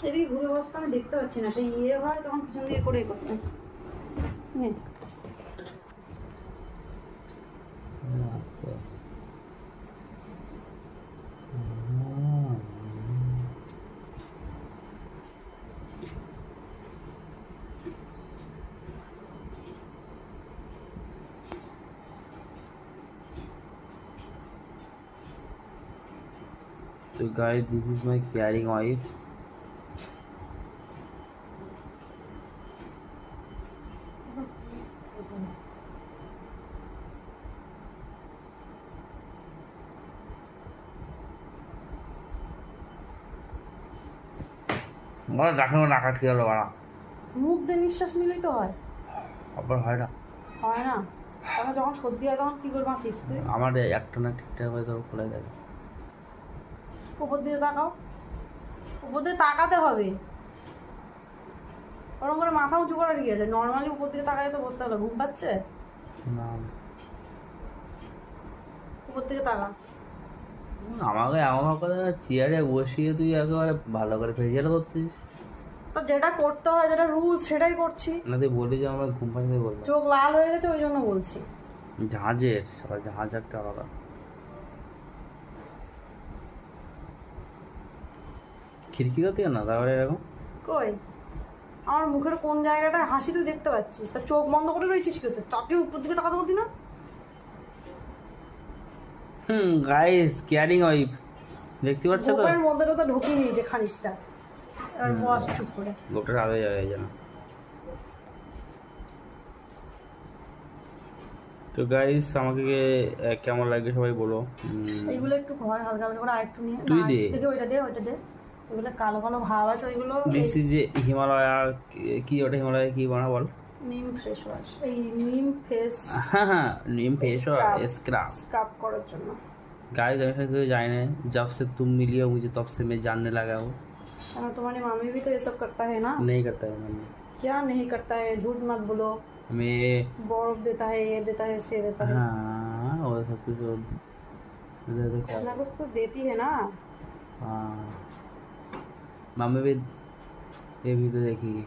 এদিকে ঘুরে বসতে আমি দেখতে পাচ্ছি না, সেই ইয়ে হয় তখন পিছন দিয়ে করে করতে নে। So guys, this is my caring wife. বড় ডাক্তার নাকাট কি হলো বড়? মুখ দিয়ে নিঃশ্বাস নিলেই তো হয়। আবার হয় না? হয় না? তাহলে যখন সর্দি হয় তখন কি করে বাঁচিস তুই? আমার একটা না ঠিকঠাক হয়ে তো খোলা যাবে। উপর দিয়ে তাকাও, উপর দিয়ে তাকাতে হবে। ওরকম করে মাথা উঁচু করার কি আছে? নর্মালি উপর দিকে তাকাই তো বসতে হবে। ঘুম পাচ্ছে? না উপর দিকে তাকা। আমাকে এমন করে চেয়ারে বসিয়ে তুই একেবারে ভালো করে ফেজিয়াল করছিস। তা যেটা করতে হয়, যেটা রুলস, সেটাই করছি। না তুই বলি যে আমার ঘুম পাচ্ছে বলবো। চোখ লাল হয়ে গেছে ওই জন্য বলছি। জাহাজের সবাই জাহাজ একটা আলাদা। খিড়কি করতে না তারপরে এরকম কই আমার মুখের কোন জায়গাটা হাসি তুই দেখতে পাচ্ছিস? তা চোখ বন্ধ করে রয়েছিস কি করতে? চাপিয়ে উপর দিকে তাকাতে বলতি না? গাইস কেয়ারিং ওয়াইফ দেখতে পাচ্ছ তো? মুখের মধ্যে তো ঢুকিয়ে নিয়েছে খানিকটা। এবার বস চুপ করে। লোকটার আগে যাবে যেন। তো গাইস আমাকে কেমন লাগে সবাই বলো। এইগুলো একটু ঘর হালকা হালকা করে আরেকটু নিয়ে তুই দে। দেখে ওইটা দে, ওইটা দে। ওইগুলো কালো কালো ভাব আছে ওইগুলো। This is a Himalaya. কি ওটা হিমালয়া কি বানা বল? নিম ফেস ওয়াশ, এই নিম ফেস হ্যাঁ নিম ফেস स्क्रब স্ক্রাব করার জন্য। गाइस আমি तो जाने ना जब से तुम मिली हो मुझे तब से मैं जानने लगा हूँ। तुम्हारी मामी भी तो ये सब करता है ना? नहीं करता है मैंने। क्या नहीं करता है? झूठ मत बोलो। मैं बर्फ देता है, ये देता है, से देता है। हाँ वो सब कुछ कुछ ना कुछ तो देती है ना। हाँ मम्मी भी ये भी तो देखेगी।